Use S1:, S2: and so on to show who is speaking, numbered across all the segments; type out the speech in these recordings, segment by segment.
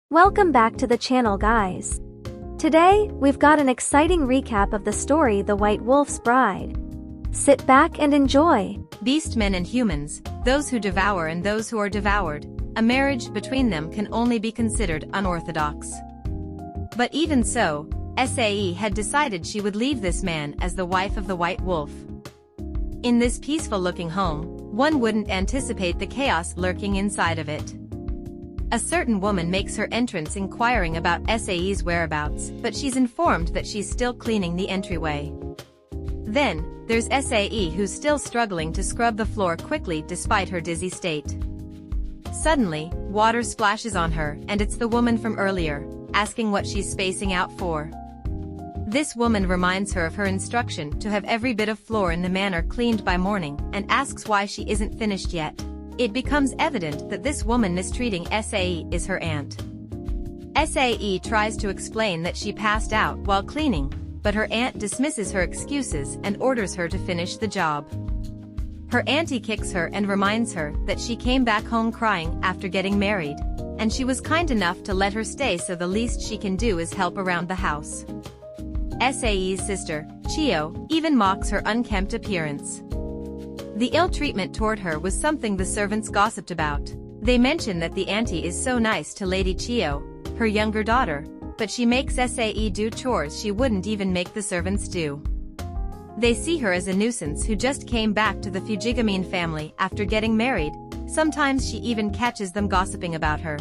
S1: Welcome back to the channel, guys. Today, we've got an exciting recap of the story The White Wolf's Bride. Sit back and enjoy.
S2: Beastmen and humans, those who devour and those who are devoured, a marriage between them can only be considered unorthodox. But even so, Sae had decided she would leave this man as the wife of the White Wolf. In this peaceful-looking home, one wouldn't anticipate the chaos lurking inside of it. A certain woman makes her entrance inquiring about Sae's whereabouts, but she's informed that she's still cleaning the entryway. Then, there's Sae who's still struggling to scrub the floor quickly despite her dizzy state. Suddenly, water splashes on her, and it's the woman from earlier, asking what she's spacing out for. This woman reminds her of her instruction to have every bit of floor in the manor cleaned by morning, and asks why she isn't finished yet. It becomes evident that this woman mistreating Sae is her aunt. Sae tries to explain that she passed out while cleaning, but her aunt dismisses her excuses and orders her to finish the job. Her auntie kicks her and reminds her that she came back home crying after getting married, and she was kind enough to let her stay, so the least she can do is help around the house. Sae's sister, Chiyo, even mocks her unkempt appearance. The ill treatment toward her was something the servants gossiped about. They mention that the auntie is so nice to Lady Chiyo, her younger daughter, but she makes Sae do chores she wouldn't even make the servants do. They see her as a nuisance who just came back to the Fujigamine family after getting married. Sometimes she even catches them gossiping about her.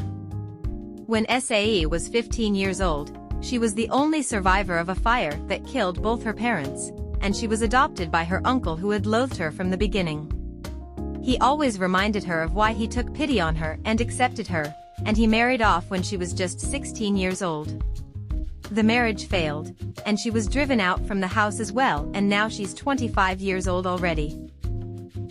S2: When Sae was 15 years old, she was the only survivor of a fire that killed both her parents, and she was adopted by her uncle who had loathed her from the beginning. He always reminded her of why he took pity on her and accepted her, and he married off when she was just 16 years old. The marriage failed, and she was driven out from the house as well, and now she's 25 years old already.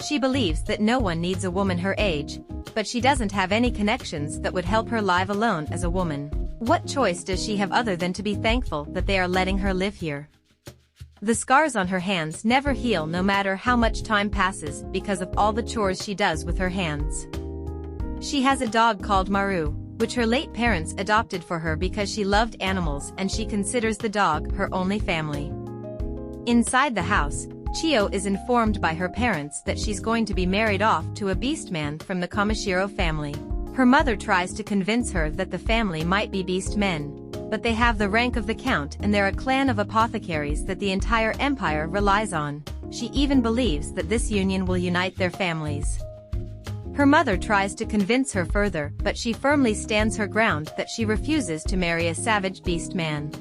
S2: She believes that no one needs a woman her age, but she doesn't have any connections that would help her live alone as a woman. What choice does she have other than to be thankful that they are letting her live here? The scars on her hands never heal no matter how much time passes because of all the chores she does with her hands. She has a dog called Maru, which her late parents adopted for her because she loved animals and she considers the dog her only family. Inside the house, Chiyo is informed by her parents that she's going to be married off to a beastman from the Kamishiro family. Her mother tries to convince her that the family might be beastmen, but they have the rank of the count and they're a clan of apothecaries that the entire empire relies on. She even believes that this union will unite their families. Her mother tries to convince her further, but she firmly stands her ground that she refuses to marry a savage beast man.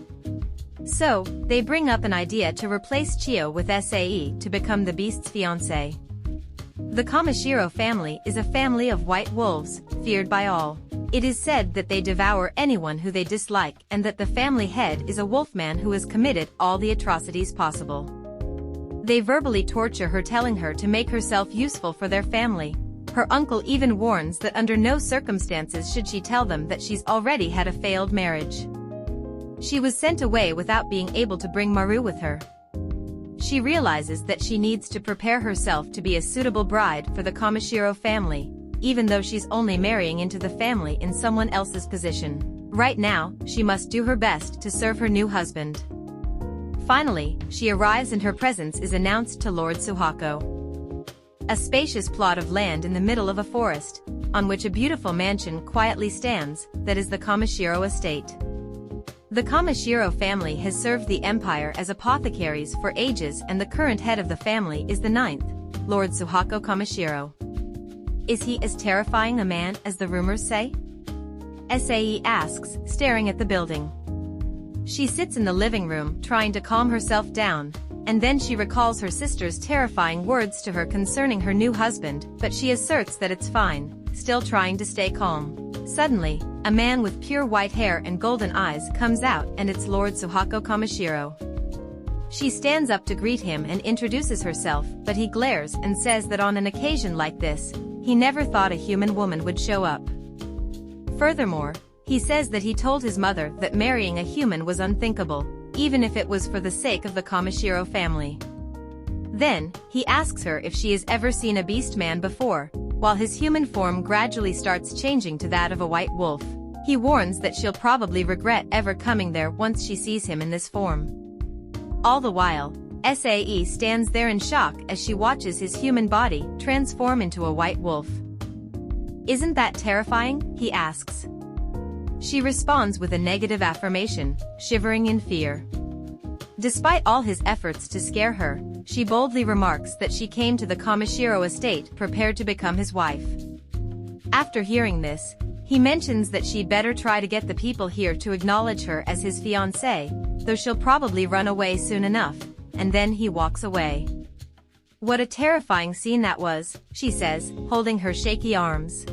S2: So, they bring up an idea to replace Chiyo with Sae to become the beast's fiance. The Kamishiro family is a family of white wolves, feared by all. It is said that they devour anyone who they dislike and that the family head is a wolfman who has committed all the atrocities possible. They verbally torture her, telling her to make herself useful for their family. Her uncle even warns that under no circumstances should she tell them that she's already had a failed marriage. She was sent away without being able to bring Maru with her. She realizes that she needs to prepare herself to be a suitable bride for the Kamishiro family, even though she's only marrying into the family in someone else's position. Right now, she must do her best to serve her new husband. Finally, she arrives and her presence is announced to Lord Souhaku. A spacious plot of land in the middle of a forest, on which a beautiful mansion quietly stands, that is the Kamishiro estate. The Kamishiro family has served the empire as apothecaries for ages, and the current head of the family is the 9th, Lord Souhaku Kamishiro. Is he as terrifying a man as the rumors say? Sae asks, staring at the building. She sits in the living room trying to calm herself down, and then she recalls her sister's terrifying words to her concerning her new husband, but she asserts that it's fine, still trying to stay calm. Suddenly, a man with pure white hair and golden eyes comes out, and it's Lord Souhaku Kamishiro. She stands up to greet him and introduces herself, but he glares and says that on an occasion like this, he never thought a human woman would show up. Furthermore, he says that he told his mother that marrying a human was unthinkable, even if it was for the sake of the Kamishiro family. Then, he asks her if she has ever seen a beast man before, while his human form gradually starts changing to that of a white wolf. He warns that she'll probably regret ever coming there once she sees him in this form. All the while, Sae stands there in shock as she watches his human body transform into a white wolf. "Isn't that terrifying?" he asks. She responds with a negative affirmation, shivering in fear. Despite all his efforts to scare her, she boldly remarks that she came to the Kamishiro estate prepared to become his wife. After hearing this, he mentions that she'd better try to get the people here to acknowledge her as his fiancé, though she'll probably run away soon enough, and then he walks away. "What a terrifying scene that was," she says, holding her shaky arms.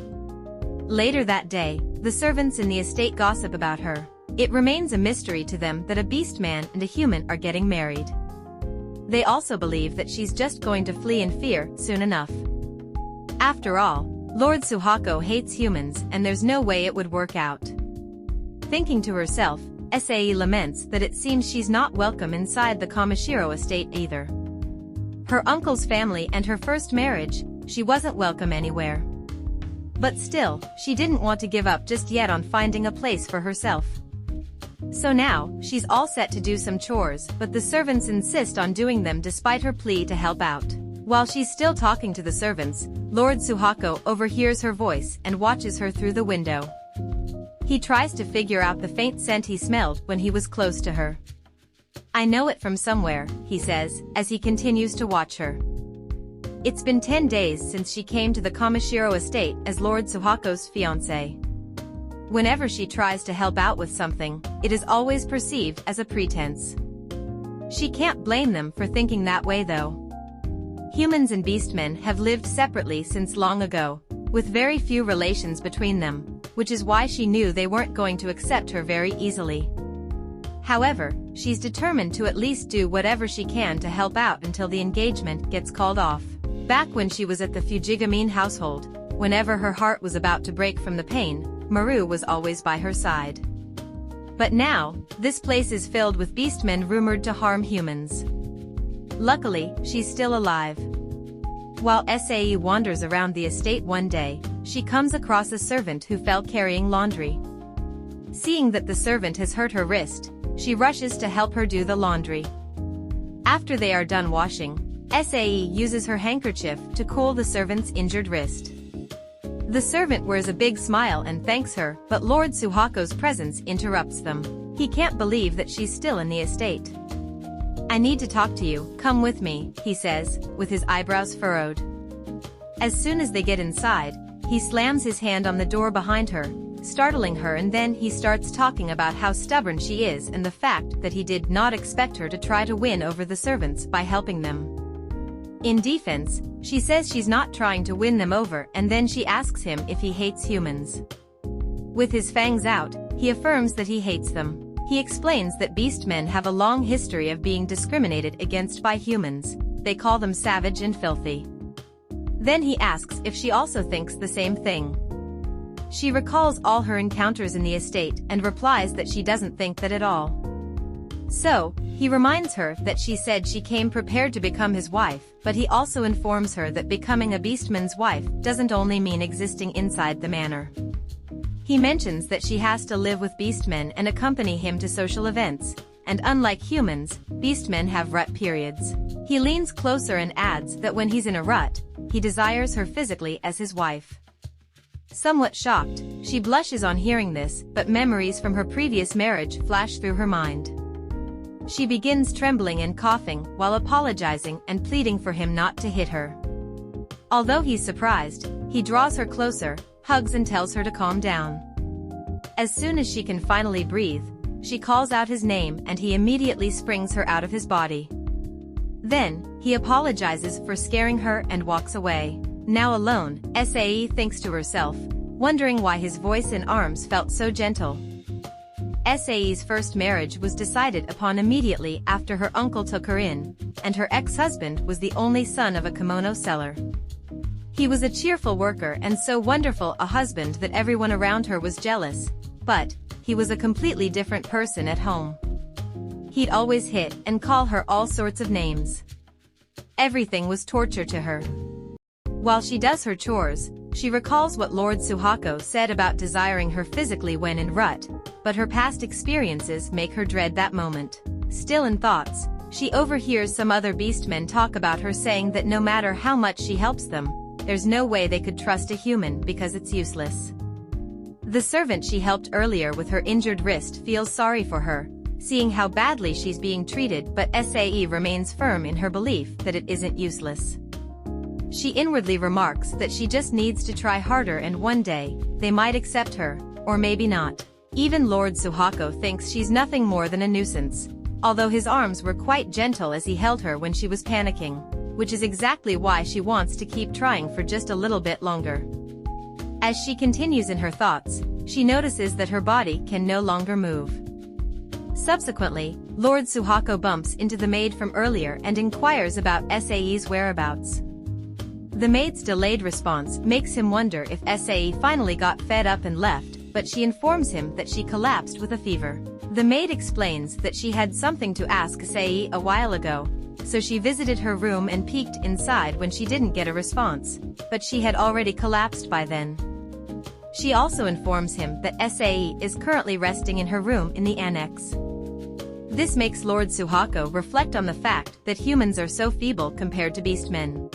S2: Later that day, the servants in the estate gossip about her. It remains a mystery to them that a beastman and a human are getting married. They also believe that she's just going to flee in fear soon enough. After all, Lord Souhaku hates humans and there's no way it would work out. Thinking to herself, Sae laments that it seems she's not welcome inside the Kamishiro estate either. Her uncle's family and her first marriage, she wasn't welcome anywhere. But still, she didn't want to give up just yet on finding a place for herself. So now, she's all set to do some chores, but the servants insist on doing them despite her plea to help out. While she's still talking to the servants, Lord Souhaku overhears her voice and watches her through the window. He tries to figure out the faint scent he smelled when he was close to her. "I know it from somewhere," he says, as he continues to watch her. It's been 10 days since she came to the Kamishiro estate as Lord Souhaku's fiancée. Whenever she tries to help out with something, it is always perceived as a pretense. She can't blame them for thinking that way though. Humans and beastmen have lived separately since long ago, with very few relations between them, which is why she knew they weren't going to accept her very easily. However, she's determined to at least do whatever she can to help out until the engagement gets called off. Back when she was at the Fujigamine household, whenever her heart was about to break from the pain, Maru was always by her side. But now, this place is filled with beastmen rumored to harm humans. Luckily, she's still alive. While Sae wanders around the estate one day, she comes across a servant who fell carrying laundry. Seeing that the servant has hurt her wrist, she rushes to help her do the laundry. After they are done washing, Sae uses her handkerchief to cool the servant's injured wrist. The servant wears a big smile and thanks her, but Lord Souhaku's presence interrupts them. He can't believe that she's still in the estate. "I need to talk to you, come with me," he says, with his eyebrows furrowed. As soon as they get inside, he slams his hand on the door behind her, startling her, and then he starts talking about how stubborn she is and the fact that he did not expect her to try to win over the servants by helping them. In defense, she says she's not trying to win them over, and then she asks him if he hates humans. With his fangs out, he affirms that he hates them. He explains that beastmen have a long history of being discriminated against by humans. They call them savage and filthy. Then he asks if she also thinks the same thing. She recalls all her encounters in the estate and replies that she doesn't think that at all. So, he reminds her that she said she came prepared to become his wife, but he also informs her that becoming a beastman's wife doesn't only mean existing inside the manor. He mentions that she has to live with beastmen and accompany him to social events, and unlike humans, beastmen have rut periods. He leans closer and adds that when he's in a rut, he desires her physically as his wife. Somewhat shocked, she blushes on hearing this, but memories from her previous marriage flash through her mind. She begins trembling and coughing while apologizing and pleading for him not to hit her. Although he's surprised, he draws her closer, hugs and tells her to calm down. As soon as she can finally breathe, she calls out his name and he immediately springs her out of his body. Then, he apologizes for scaring her and walks away. Now alone, Sae thinks to herself, wondering why his voice and arms felt so gentle. Sae's first marriage was decided upon immediately after her uncle took her in, and her ex-husband was the only son of a kimono seller. He was a cheerful worker and so wonderful a husband that everyone around her was jealous, but he was a completely different person at home. He'd always hit and call her all sorts of names. Everything was torture to her. While she does her chores, She recalls what Lord Souhaku said about desiring her physically when en route, but her past experiences make her dread that moment. Still in thoughts, she overhears some other beastmen talk about her saying that no matter how much she helps them, there's no way they could trust a human because it's useless. The servant she helped earlier with her injured wrist feels sorry for her, seeing how badly she's being treated, but Sae remains firm in her belief that it isn't useless. She inwardly remarks that she just needs to try harder and one day, they might accept her, or maybe not. Even Lord Souhaku thinks she's nothing more than a nuisance, although his arms were quite gentle as he held her when she was panicking, which is exactly why she wants to keep trying for just a little bit longer. As she continues in her thoughts, she notices that her body can no longer move. Subsequently, Lord Souhaku bumps into the maid from earlier and inquires about Sae's whereabouts. The maid's delayed response makes him wonder if Sae finally got fed up and left, but she informs him that she collapsed with a fever. The maid explains that she had something to ask Sae a while ago, so she visited her room and peeked inside when she didn't get a response, but she had already collapsed by then. She also informs him that Sae is currently resting in her room in the annex. This makes Lord Souhaku reflect on the fact that humans are so feeble compared to beastmen.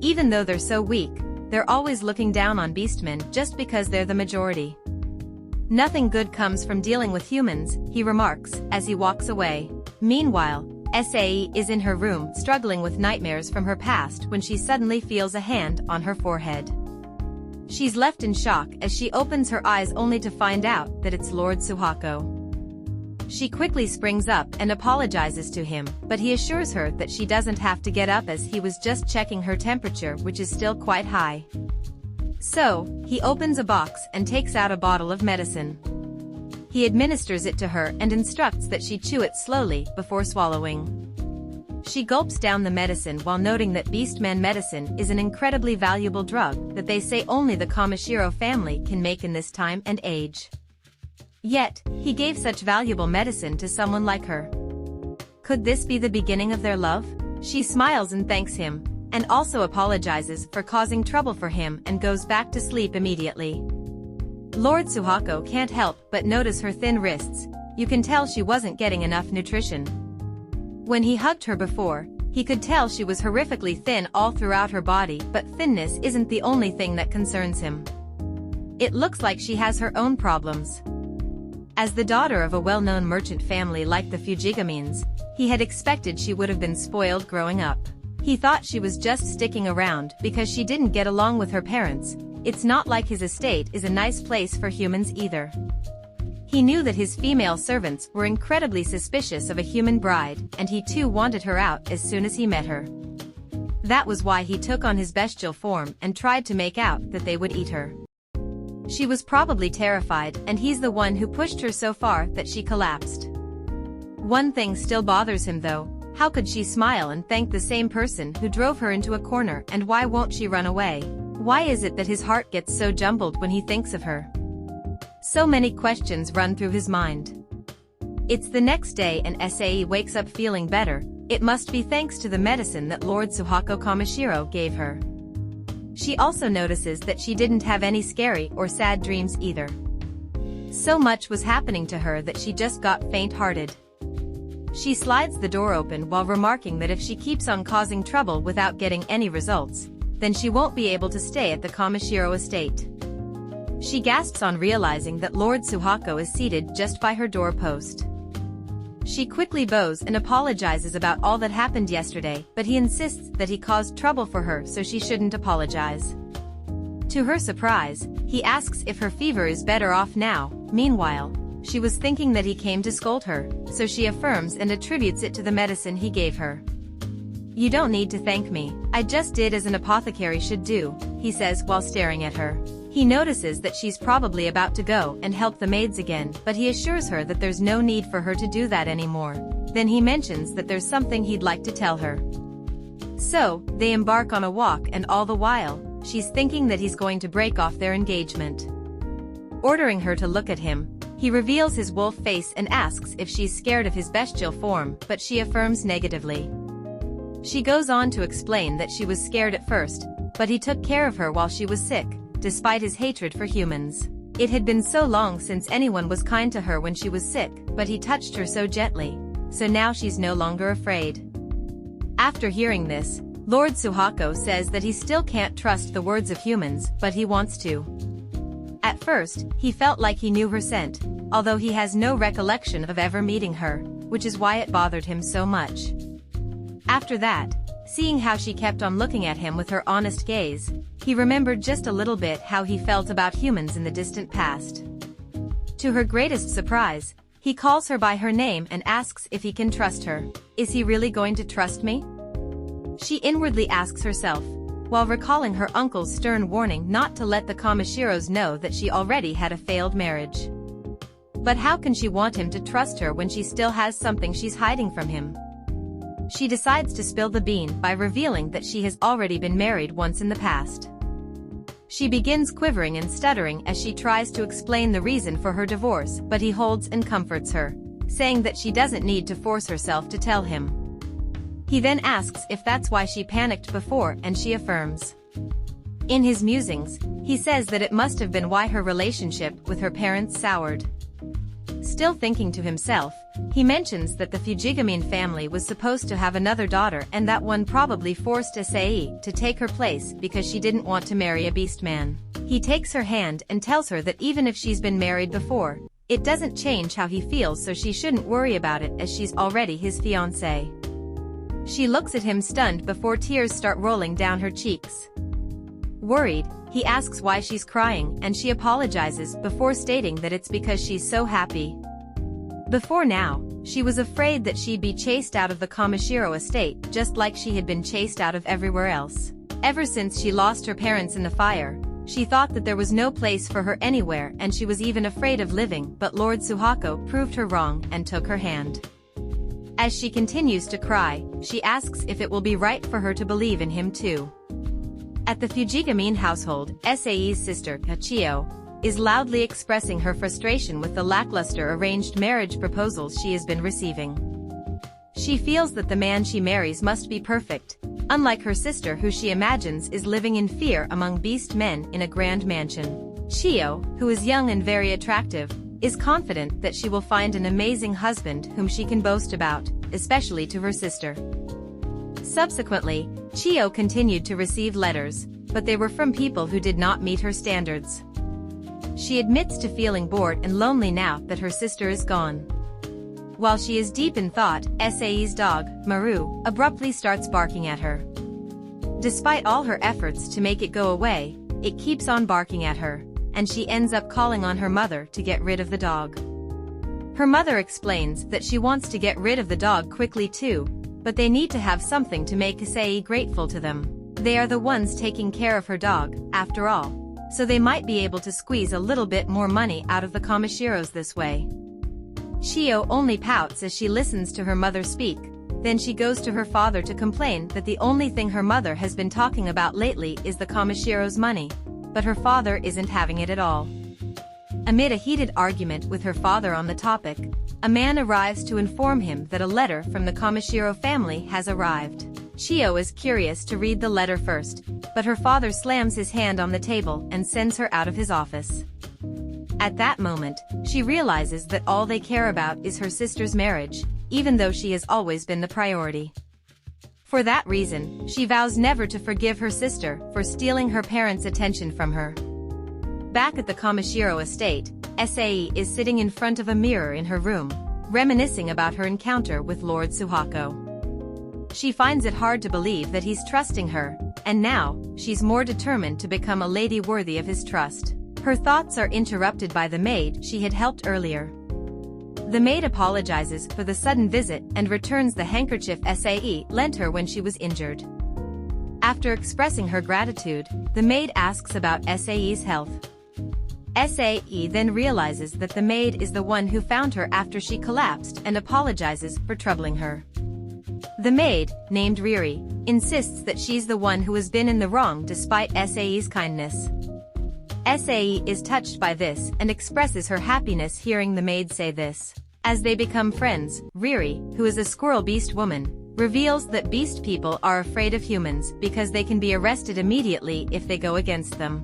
S2: Even though they're so weak, they're always looking down on beastmen just because they're the majority. Nothing good comes from dealing with humans, he remarks, as he walks away. Meanwhile, Sae is in her room struggling with nightmares from her past when she suddenly feels a hand on her forehead. She's left in shock as she opens her eyes only to find out that it's Lord Souhaku. She quickly springs up and apologizes to him, but he assures her that she doesn't have to get up as he was just checking her temperature, which is still quite high. So, he opens a box and takes out a bottle of medicine. He administers it to her and instructs that she chew it slowly before swallowing. She gulps down the medicine while noting that Beastman medicine is an incredibly valuable drug that they say only the Kamishiro family can make in this time and age. Yet, he gave such valuable medicine to someone like her. Could this be the beginning of their love? She smiles and thanks him, and also apologizes for causing trouble for him and goes back to sleep immediately. Lord Souhaku can't help but notice her thin wrists. You can tell she wasn't getting enough nutrition. When he hugged her before, he could tell she was horrifically thin all throughout her body, but thinness isn't the only thing that concerns him. It looks like she has her own problems. As the daughter of a well-known merchant family like the Fujigamines, he had expected she would have been spoiled growing up. He thought she was just sticking around because she didn't get along with her parents. It's not like his estate is a nice place for humans either. He knew that his female servants were incredibly suspicious of a human bride, and he too wanted her out as soon as he met her. That was why he took on his bestial form and tried to make out that they would eat her. She was probably terrified, and he's the one who pushed her so far that she collapsed. One thing still bothers him though: how could she smile and thank the same person who drove her into a corner, and why won't she run away? Why is it that his heart gets so jumbled when he thinks of her? So many questions run through his mind. It's the next day and Sae wakes up feeling better. It must be thanks to the medicine that Lord Souhaku Kamishiro gave her. She also notices that she didn't have any scary or sad dreams either. So much was happening to her that she just got faint-hearted. She slides the door open while remarking that if she keeps on causing trouble without getting any results, then she won't be able to stay at the Kamishiro estate. She gasps on realizing that Lord Souhaku is seated just by her doorpost. She quickly bows and apologizes about all that happened yesterday, but he insists that he caused trouble for her so she shouldn't apologize. To her surprise, he asks if her fever is better off now. Meanwhile, she was thinking that he came to scold her, so she affirms and attributes it to the medicine he gave her. "You don't need to thank me, I just did as an apothecary should do," he says while staring at her. He notices that she's probably about to go and help the maids again, but he assures her that there's no need for her to do that anymore. Then he mentions that there's something he'd like to tell her. So, they embark on a walk, and all the while, she's thinking that he's going to break off their engagement. Ordering her to look at him, he reveals his wolf face and asks if she's scared of his bestial form, but she affirms negatively. She goes on to explain that she was scared at first, but he took care of her while she was sick, despite his hatred for humans. It had been so long since anyone was kind to her when she was sick, but he touched her so gently, so now she's no longer afraid. After hearing this, Lord Souhaku says that he still can't trust the words of humans, but he wants to. At first, he felt like he knew her scent, although he has no recollection of ever meeting her, which is why it bothered him so much. After that, seeing how she kept on looking at him with her honest gaze, he remembered just a little bit how he felt about humans in the distant past. To her greatest surprise, he calls her by her name and asks if he can trust her. Is he really going to trust me? She inwardly asks herself, while recalling her uncle's stern warning not to let the Kamishiros know that she already had a failed marriage. But how can she want him to trust her when she still has something she's hiding from him? She decides to spill the bean by revealing that she has already been married once in the past. She begins quivering and stuttering as she tries to explain the reason for her divorce, but he holds and comforts her, saying that she doesn't need to force herself to tell him. He then asks if that's why she panicked before, and she affirms. In his musings, he says that it must have been why her relationship with her parents soured. Still thinking to himself, he mentions that the Fujigamine family was supposed to have another daughter and that one probably forced Sae to take her place because she didn't want to marry a beastman. He takes her hand and tells her that even if she's been married before, it doesn't change how he feels, so she shouldn't worry about it as she's already his fiance. She looks at him stunned before tears start rolling down her cheeks. Worried, he asks why she's crying and she apologizes before stating that it's because she's so happy. Before now, she was afraid that she'd be chased out of the Kamishiro estate just like she had been chased out of everywhere else. Ever since she lost her parents in the fire, she thought that there was no place for her anywhere and she was even afraid of living, but Lord Souhaku proved her wrong and took her hand. As she continues to cry, she asks if it will be right for her to believe in him too. At the Fujigamine household, Sae's sister, Chiyo, is loudly expressing her frustration with the lackluster arranged marriage proposals she has been receiving. She feels that the man she marries must be perfect, unlike her sister who she imagines is living in fear among beast men in a grand mansion. Chiyo, who is young and very attractive, is confident that she will find an amazing husband whom she can boast about, especially to her sister. Subsequently, Chiyo continued to receive letters, but they were from people who did not meet her standards. She admits to feeling bored and lonely now that her sister is gone. While she is deep in thought, Sae's dog, Maru, abruptly starts barking at her. Despite all her efforts to make it go away, it keeps on barking at her, and she ends up calling on her mother to get rid of the dog. Her mother explains that she wants to get rid of the dog quickly too, but they need to have something to make Sae grateful to them. They are the ones taking care of her dog, after all, so they might be able to squeeze a little bit more money out of the Kamishiros this way. Chiyo only pouts as she listens to her mother speak, then she goes to her father to complain that the only thing her mother has been talking about lately is the Kamishiro's money, but her father isn't having it at all. Amid a heated argument with her father on the topic, a man arrives to inform him that a letter from the Kamishiro family has arrived. Chiyo is curious to read the letter first, but her father slams his hand on the table and sends her out of his office. At that moment, she realizes that all they care about is her sister's marriage, even though she has always been the priority. For that reason, she vows never to forgive her sister for stealing her parents' attention from her. Back at the Kamishiro estate, Sae is sitting in front of a mirror in her room, reminiscing about her encounter with Lord Souhaku. She finds it hard to believe that he's trusting her, and now, she's more determined to become a lady worthy of his trust. Her thoughts are interrupted by the maid she had helped earlier. The maid apologizes for the sudden visit and returns the handkerchief Sae lent her when she was injured. After expressing her gratitude, the maid asks about Sae's health. Sae then realizes that the maid is the one who found her after she collapsed and apologizes for troubling her. The maid, named Riri, insists that she's the one who has been in the wrong despite Sae's kindness. Sae is touched by this and expresses her happiness hearing the maid say this. As they become friends, Riri, who is a squirrel beast woman, reveals that beast people are afraid of humans because they can be arrested immediately if they go against them.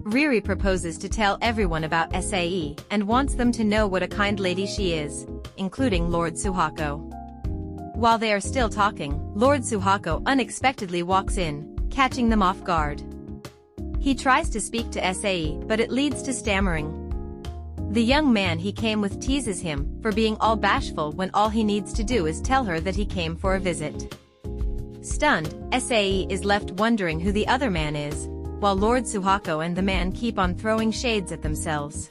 S2: Riri proposes to tell everyone about Sae and wants them to know what a kind lady she is, including Lord Souhaku. While they are still talking, Lord Souhaku unexpectedly walks in, catching them off guard. He tries to speak to Sae, but it leads to stammering. The young man he came with teases him for being all bashful when all he needs to do is tell her that he came for a visit. Stunned, Sae is left wondering who the other man is, while Lord Souhaku and the man keep on throwing shades at themselves.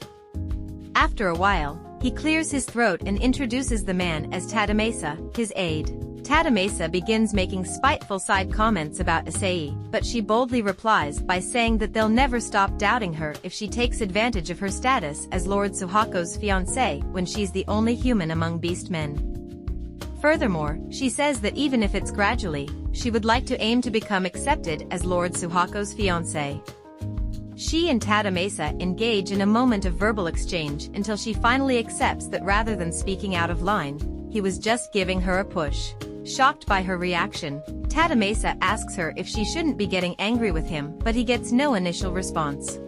S2: After a while, he clears his throat and introduces the man as Tadamasa, his aide. Tadamasa begins making spiteful side comments about Sae, but she boldly replies by saying that they'll never stop doubting her if she takes advantage of her status as Lord Souhaku's fiance when she's the only human among beastmen. Furthermore, she says that even if it's gradually, she would like to aim to become accepted as Lord Souhaku's fiancé. She and Tadamasa engage in a moment of verbal exchange until she finally accepts that rather than speaking out of line, he was just giving her a push. Shocked by her reaction, Tadamasa asks her if she shouldn't be getting angry with him, but he gets no initial response.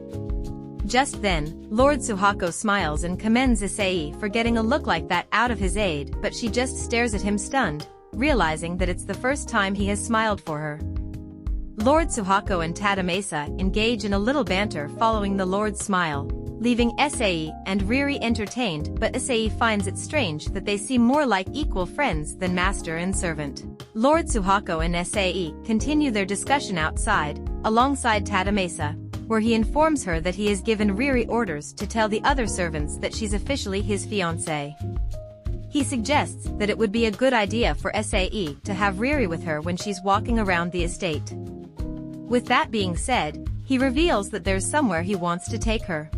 S2: Just then, Lord Souhaku smiles and commends Sae for getting a look like that out of his aide, but she just stares at him stunned, realizing that it's the first time he has smiled for her. Lord Souhaku and Tadamasa engage in a little banter following the Lord's smile, leaving Sae and Riri entertained, but Sae finds it strange that they seem more like equal friends than master and servant. Lord Souhaku and Sae continue their discussion outside, alongside Tadamasa, where he informs her that he has given Riri orders to tell the other servants that she's officially his fiancée. He suggests that it would be a good idea for Sae to have Riri with her when she's walking around the estate. With that being said, he reveals that there's somewhere he wants to take her.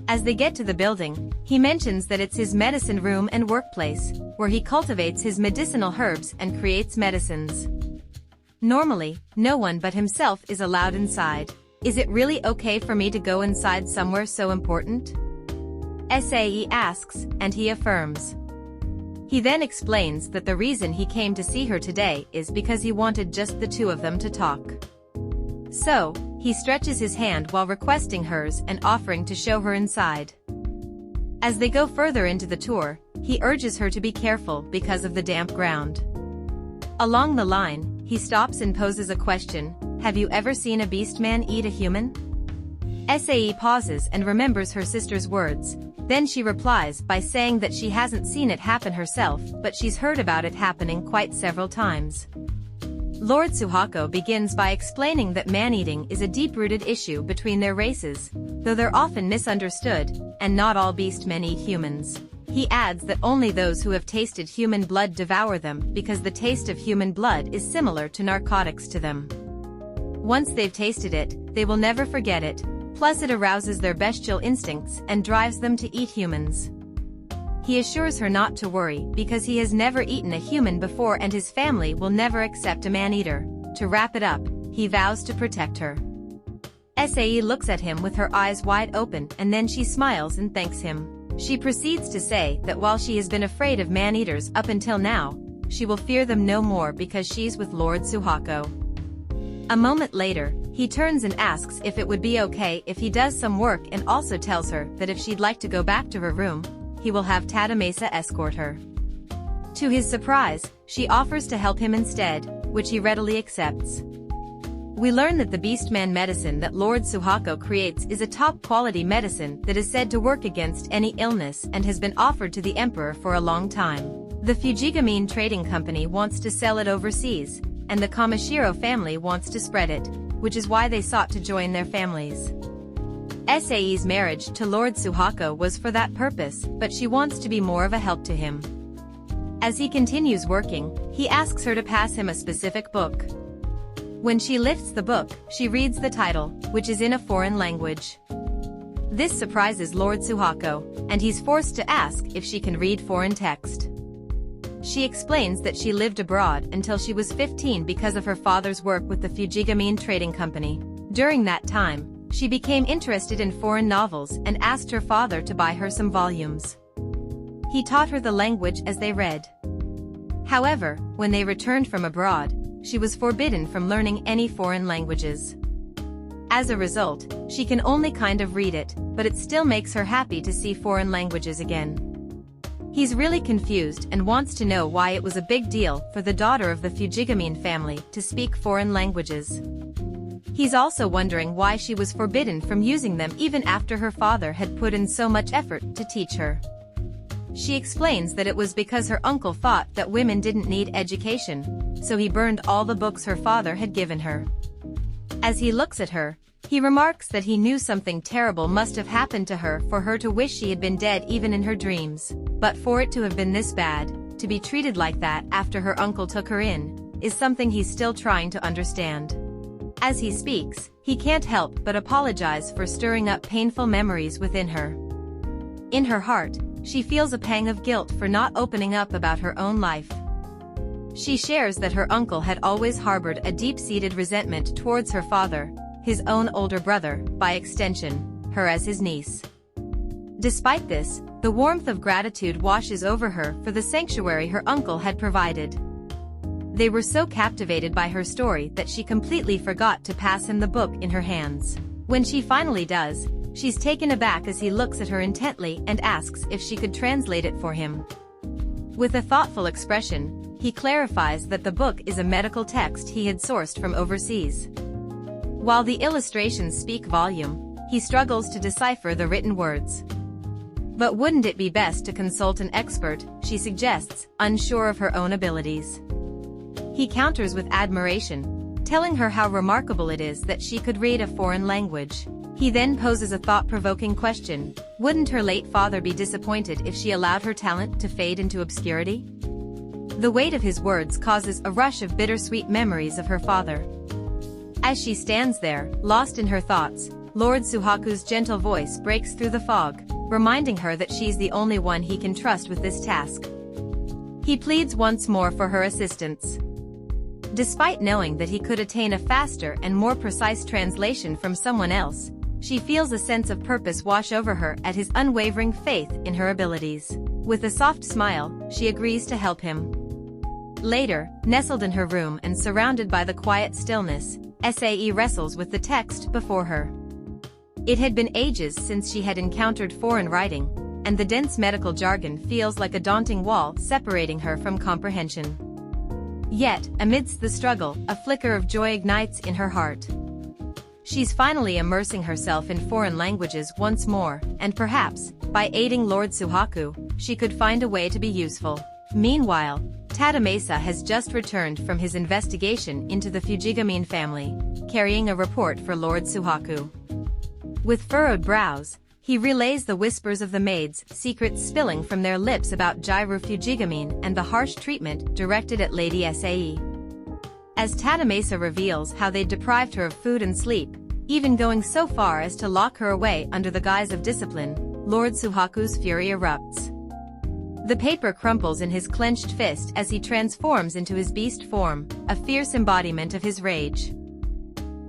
S2: As they get to the building, he mentions that it's his medicine room and workplace, where he cultivates his medicinal herbs and creates medicines. Normally, no one but himself is allowed inside. Is it really okay for me to go inside somewhere so important? Sae asks, and he affirms. He then explains that the reason he came to see her today is because he wanted just the two of them to talk. So, he stretches his hand while requesting hers and offering to show her inside. As they go further into the tour, he urges her to be careful because of the damp ground. Along the line, he stops and poses a question. Have you ever seen a beastman eat a human? Sae pauses and remembers her sister's words, then she replies by saying that she hasn't seen it happen herself, but she's heard about it happening quite several times. Lord Souhaku begins by explaining that man-eating is a deep-rooted issue between their races, though they're often misunderstood, and not all beastmen eat humans. He adds that only those who have tasted human blood devour them because the taste of human blood is similar to narcotics to them. Once they've tasted it, they will never forget it, plus it arouses their bestial instincts and drives them to eat humans. He assures her not to worry because he has never eaten a human before and his family will never accept a man-eater. To wrap it up, he vows to protect her. Sae looks at him with her eyes wide open and then she smiles and thanks him. She proceeds to say that while she has been afraid of man-eaters up until now, she will fear them no more because she's with Lord Souhaku. A moment later, he turns and asks if it would be okay if he does some work and also tells her that if she'd like to go back to her room, he will have Tadamasa escort her. To his surprise, she offers to help him instead, which he readily accepts. We learn that the Beastman medicine that Lord Souhaku creates is a top-quality medicine that is said to work against any illness and has been offered to the Emperor for a long time. The Fujigamine Trading Company wants to sell it overseas, and the Kamishiro family wants to spread it, which is why they sought to join their families. Sae's marriage to Lord Souhaku was for that purpose, but she wants to be more of a help to him. As he continues working, he asks her to pass him a specific book. When she lifts the book, she reads the title, which is in a foreign language. This surprises Lord Souhaku, and he's forced to ask if she can read foreign text. She explains that she lived abroad until she was 15 because of her father's work with the Fujigamine Trading Company. During that time, she became interested in foreign novels and asked her father to buy her some volumes. He taught her the language as they read. However, when they returned from abroad, she was forbidden from learning any foreign languages. As a result, she can only kind of read it, but it still makes her happy to see foreign languages again. He's really confused and wants to know why it was a big deal for the daughter of the Fujigamine family to speak foreign languages. He's also wondering why she was forbidden from using them even after her father had put in so much effort to teach her. She explains that it was because her uncle thought that women didn't need education, so he burned all the books her father had given her. As he looks at her, he remarks that he knew something terrible must have happened to her for her to wish she had been dead even in her dreams, but for it to have been this bad, to be treated like that after her uncle took her in, is something he's still trying to understand. As he speaks, he can't help but apologize for stirring up painful memories within her. In her heart, she feels a pang of guilt for not opening up about her own life. She shares that her uncle had always harbored a deep-seated resentment towards her father, his own older brother, by extension, her as his niece. Despite this, the warmth of gratitude washes over her for the sanctuary her uncle had provided. They were so captivated by her story that she completely forgot to pass him the book in her hands. When she finally does, she's taken aback as he looks at her intently and asks if she could translate it for him. With a thoughtful expression, he clarifies that the book is a medical text he had sourced from overseas. While the illustrations speak volume, he struggles to decipher the written words. But wouldn't it be best to consult an expert, she suggests, unsure of her own abilities. He counters with admiration, telling her how remarkable it is that she could read a foreign language. He then poses a thought-provoking question: wouldn't her late father be disappointed if she allowed her talent to fade into obscurity? The weight of his words causes a rush of bittersweet memories of her father. As she stands there, lost in her thoughts, Lord Souhaku's gentle voice breaks through the fog, reminding her that she's the only one he can trust with this task. He pleads once more for her assistance. Despite knowing that he could attain a faster and more precise translation from someone else, she feels a sense of purpose wash over her at his unwavering faith in her abilities. With a soft smile, she agrees to help him. Later, nestled in her room and surrounded by the quiet stillness, Sae wrestles with the text before her. It had been ages since she had encountered foreign writing, and the dense medical jargon feels like a daunting wall separating her from comprehension. Yet, amidst the struggle, a flicker of joy ignites in her heart. She's finally immersing herself in foreign languages once more, and perhaps, by aiding Lord Souhaku, she could find a way to be useful. Meanwhile, Tadamasa has just returned from his investigation into the Fujigamine family, carrying a report for Lord Souhaku. With furrowed brows, he relays the whispers of the maids' secrets spilling from their lips about Jiro Fujigamine and the harsh treatment directed at Lady Sae. As Tadamasa reveals how they deprived her of food and sleep, even going so far as to lock her away under the guise of discipline, Lord Souhaku's fury erupts. The paper crumples in his clenched fist as he transforms into his beast form, a fierce embodiment of his rage.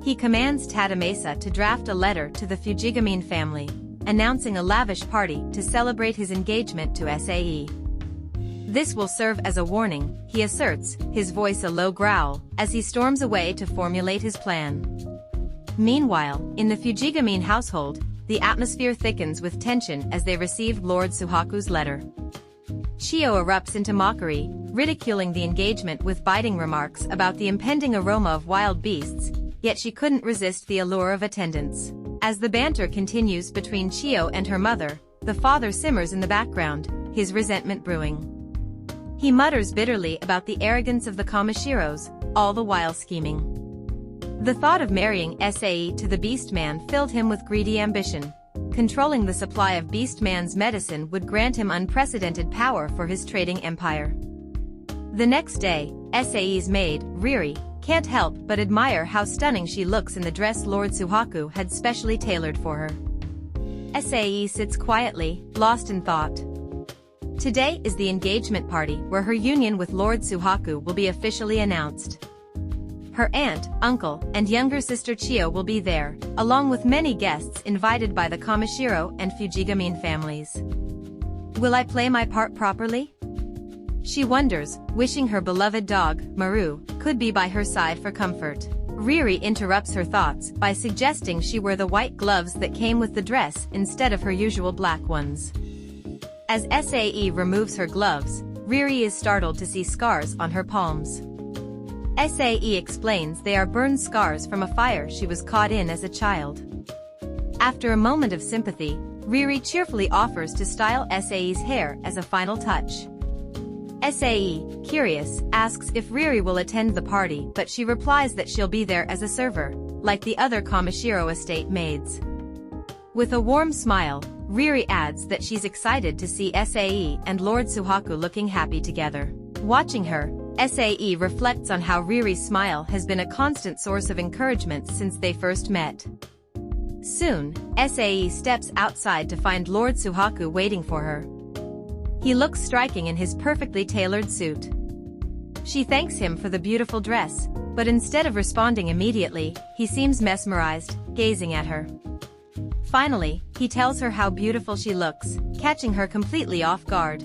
S2: He commands Tadamasa to draft a letter to the Fujigamine family, announcing a lavish party to celebrate his engagement to Sae. This will serve as a warning, he asserts, his voice a low growl, as he storms away to formulate his plan. Meanwhile, in the Fujigamine household, the atmosphere thickens with tension as they receive Lord Souhaku's letter. Chiyo erupts into mockery, ridiculing the engagement with biting remarks about the impending aroma of wild beasts, yet she couldn't resist the allure of attendance. As the banter continues between Chiyo and her mother, the father simmers in the background, his resentment brewing. He mutters bitterly about the arrogance of the Kamishiros, all the while scheming. The thought of marrying Sae to the BEASTMAN filled him with greedy ambition. Controlling the supply of BEASTMAN's medicine would grant him unprecedented power for his trading empire. The next day, Sae's maid, Riri, can't help but admire how stunning she looks in the dress Lord Souhaku had specially tailored for her. Sae sits quietly, lost in thought. Today is the engagement party where her union with Lord Souhaku will be officially announced. Her aunt, uncle, and younger sister Chiyo will be there, along with many guests invited by the Kamishiro and Fujigamine families. Will I play my part properly? She wonders, wishing her beloved dog, Maru, could be by her side for comfort. Riri interrupts her thoughts by suggesting she wear the white gloves that came with the dress instead of her usual black ones. As Sae removes her gloves, Riri is startled to see scars on her palms. Sae explains they are burned scars from a fire she was caught in as a child. After a moment of sympathy, Riri cheerfully offers to style Sae's hair as a final touch. Sae, curious, asks if Riri will attend the party, but she replies that she'll be there as a server, like the other Kamishiro estate maids. With a warm smile, Riri adds that she's excited to see Sae and Lord Souhaku looking happy together. Watching her, Sae reflects on how Riri's smile has been a constant source of encouragement since they first met. Soon, Sae steps outside to find Lord Souhaku waiting for her. He looks striking in his perfectly tailored suit. She thanks him for the beautiful dress, but instead of responding immediately, he seems mesmerized, gazing at her. Finally, he tells her how beautiful she looks, catching her completely off guard.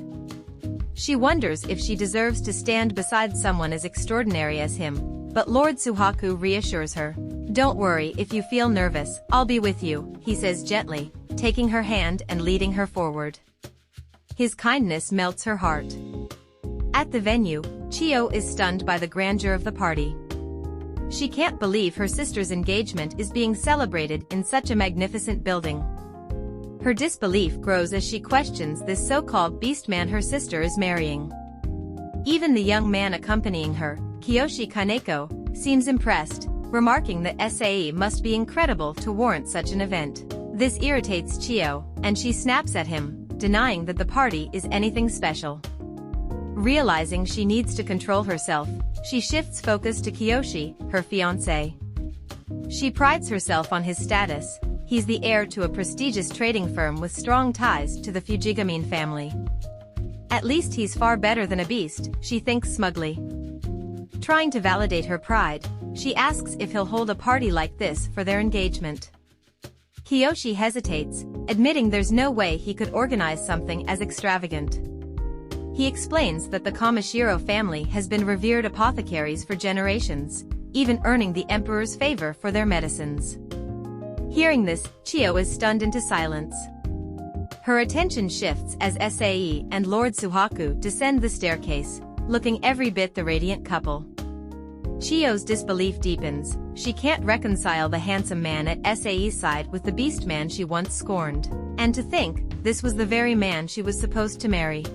S2: She wonders if she deserves to stand beside someone as extraordinary as him, but Lord Souhaku reassures her. "Don't worry if you feel nervous, I'll be with you," he says gently, taking her hand and leading her forward. His kindness melts her heart. At the venue, Chiyo is stunned by the grandeur of the party. She can't believe her sister's engagement is being celebrated in such a magnificent building. Her disbelief grows as she questions this so-called beastman her sister is marrying. Even the young man accompanying her, Kiyoshi Kaneko, seems impressed, remarking that Sae must be incredible to warrant such an event. This irritates Chiyo, and she snaps at him, denying that the party is anything special. Realizing she needs to control herself, she shifts focus to Kiyoshi, her fiance. She prides herself on his status. He's the heir to a prestigious trading firm with strong ties to the Fujigamine family. At least he's far better than a beast, she thinks smugly. Trying to validate her pride, she asks if he'll hold a party like this for their engagement. Kiyoshi hesitates, admitting there's no way he could organize something as extravagant. He explains that the Kamishiro family has been revered apothecaries for generations, even earning the emperor's favor for their medicines. Hearing this, Chiyo is stunned into silence. Her attention shifts as Sae and Lord Souhaku descend the staircase, looking every bit the radiant couple. Chiyo's disbelief deepens. She can't reconcile the handsome man at Sae's side with the beastman she once scorned. And to think, this was the very man she was supposed to marry.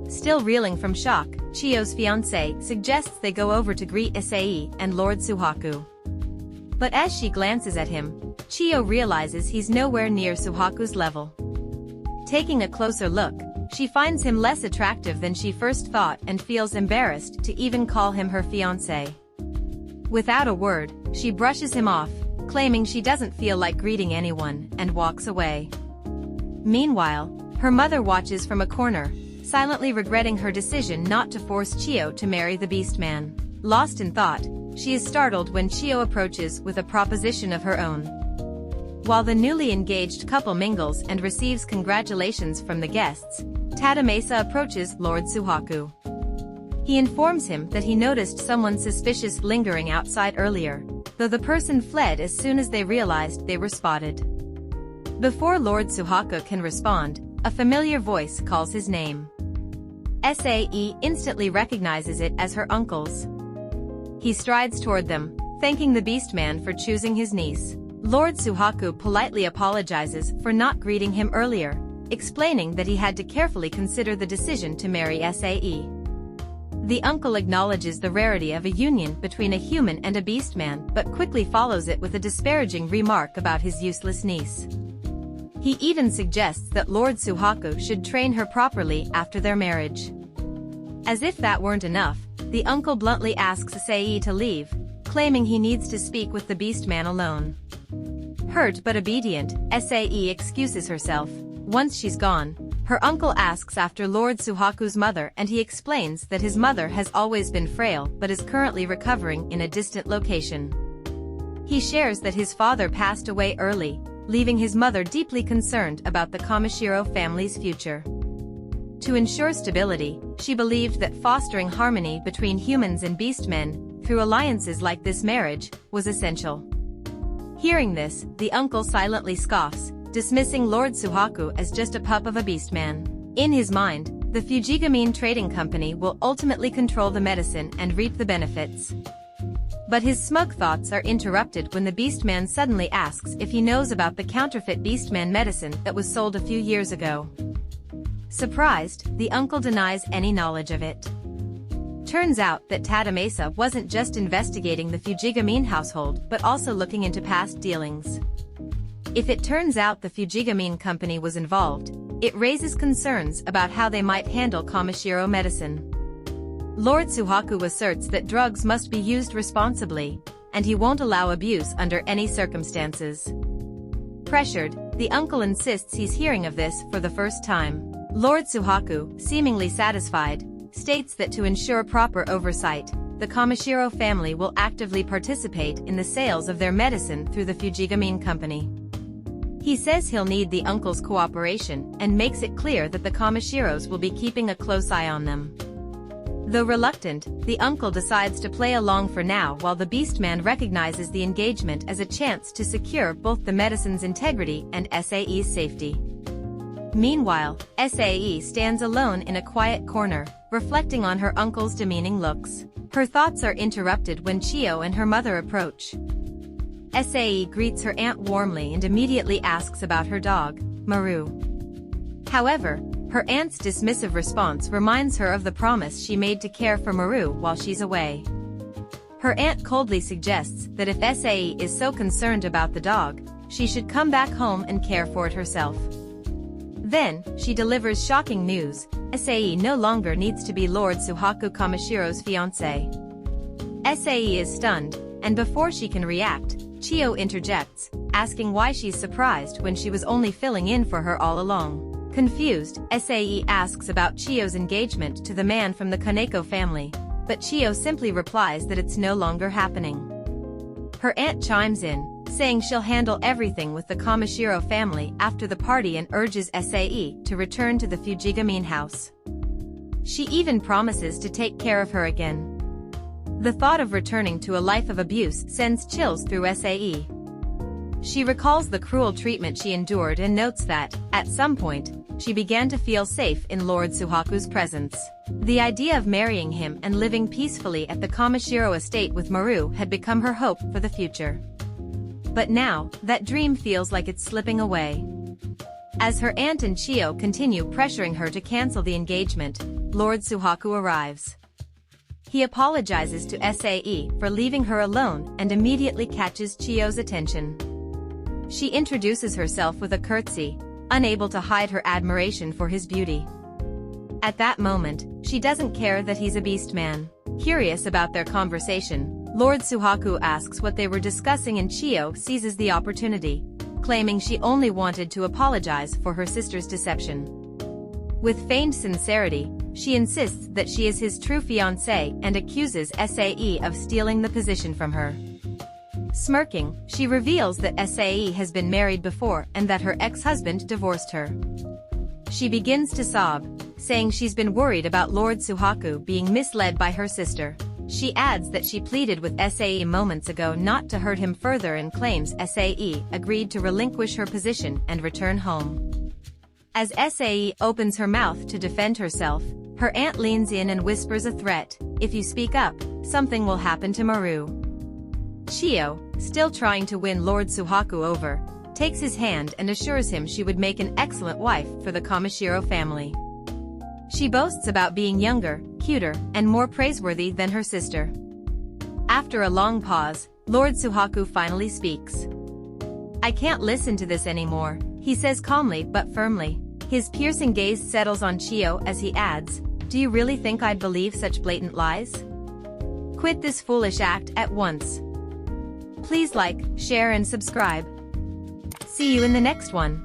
S2: Still reeling from shock, Chiyo's fiance suggests they go over to greet Sae and Lord Souhaku. But as she glances at him, Chiyo realizes he's nowhere near Souhaku's level. Taking a closer look, she finds him less attractive than she first thought and feels embarrassed to even call him her fiancé. Without a word, she brushes him off, claiming she doesn't feel like greeting anyone, and walks away. Meanwhile, her mother watches from a corner, silently regretting her decision not to force Chiyo to marry the beastman. Lost in thought, she is startled when Chiyo approaches with a proposition of her own. While the newly engaged couple mingles and receives congratulations from the guests, Tadamasa approaches Lord Souhaku. He informs him that he noticed someone suspicious lingering outside earlier, though the person fled as soon as they realized they were spotted. Before Lord Souhaku can respond, a familiar voice calls his name. Sae instantly recognizes it as her uncle's. He strides toward them, thanking the beastman for choosing his niece. Lord Souhaku politely apologizes for not greeting him earlier, explaining that he had to carefully consider the decision to marry Sae. The uncle acknowledges the rarity of a union between a human and a beastman but quickly follows it with a disparaging remark about his useless niece. He even suggests that Lord Souhaku should train her properly after their marriage. As if that weren't enough, the uncle bluntly asks Sae to leave, claiming he needs to speak with the beastman alone. Hurt but obedient, Sae excuses herself. Once she's gone, her uncle asks after Lord Souhaku's mother and he explains that his mother has always been frail but is currently recovering in a distant location. He shares that his father passed away early, leaving his mother deeply concerned about the Kamishiro family's future. To ensure stability, she believed that fostering harmony between humans and beastmen, through alliances like this marriage, was essential. Hearing this, the uncle silently scoffs, dismissing Lord Souhaku as just a pup of a beastman. In his mind, the Fujigamine Trading Company will ultimately control the medicine and reap the benefits. But his smug thoughts are interrupted when the beastman suddenly asks if he knows about the counterfeit beastman medicine that was sold a few years ago. Surprised, the uncle denies any knowledge of it. Turns out that Tadamasa wasn't just investigating the Fujigamine household but also looking into past dealings. If it turns out the Fujigamine company was involved, it raises concerns about how they might handle Kamishiro medicine. Lord Souhaku asserts that drugs must be used responsibly, and he won't allow abuse under any circumstances. Pressured, the uncle insists he's hearing of this for the first time. Lord Souhaku, seemingly satisfied, states that to ensure proper oversight, the Kamishiro family will actively participate in the sales of their medicine through the Fujigamine company. He says he'll need the uncle's cooperation and makes it clear that the Kamishiros will be keeping a close eye on them. Though reluctant, the uncle decides to play along for now while the beastman recognizes the engagement as a chance to secure both the medicine's integrity and SAE's safety. Meanwhile, SAE stands alone in a quiet corner, reflecting on her uncle's demeaning looks. Her thoughts are interrupted when Chiyo and her mother approach. SAE greets her aunt warmly and immediately asks about her dog, Maru. However, her aunt's dismissive response reminds her of the promise she made to care for Maru while she's away. Her aunt coldly suggests that if SAE is so concerned about the dog, she should come back home and care for it herself. Then, she delivers shocking news: SAE no longer needs to be Lord Souhaku Kamishiro's fiance. SAE is stunned, and before she can react, Chiyo interjects, asking why she's surprised when she was only filling in for her all along. Confused, SAE asks about Chiyo's engagement to the man from the Kaneko family, but Chiyo simply replies that it's no longer happening. Her aunt chimes in, saying she'll handle everything with the Kamishiro family after the party and urges SAE to return to the Fujigamine house. She even promises to take care of her again. The thought of returning to a life of abuse sends chills through SAE. She recalls the cruel treatment she endured and notes that, at some point, she began to feel safe in Lord Souhaku's presence. The idea of marrying him and living peacefully at the Kamishiro estate with Maru had become her hope for the future. But now, that dream feels like it's slipping away. As her aunt and Chiyo continue pressuring her to cancel the engagement, Lord Souhaku arrives. He apologizes to SAE for leaving her alone and immediately catches Chiyo's attention. She introduces herself with a curtsy, unable to hide her admiration for his beauty. At that moment, she doesn't care that he's a beastman. Curious about their conversation, Lord Souhaku asks what they were discussing and Chiyo seizes the opportunity, claiming she only wanted to apologize for her sister's deception. With feigned sincerity, she insists that she is his true fiancé and accuses SAE of stealing the position from her. Smirking, she reveals that SAE has been married before and that her ex-husband divorced her. She begins to sob, saying she's been worried about Lord Souhaku being misled by her sister. She adds that she pleaded with SAE moments ago not to hurt him further and claims SAE agreed to relinquish her position and return home. As SAE opens her mouth to defend herself, her aunt leans in and whispers a threat: "If you speak up, something will happen to Maru." Chiyo, still trying to win Lord Souhaku over, takes his hand and assures him she would make an excellent wife for the Kamishiro family. She boasts about being younger, cuter, and more praiseworthy than her sister. After a long pause, Lord Souhaku finally speaks. "I can't listen to this anymore," he says calmly but firmly. His piercing gaze settles on Chiyo as he adds, "Do you really think I'd believe such blatant lies? Quit this foolish act at once." Please like, share and subscribe. See you in the next one.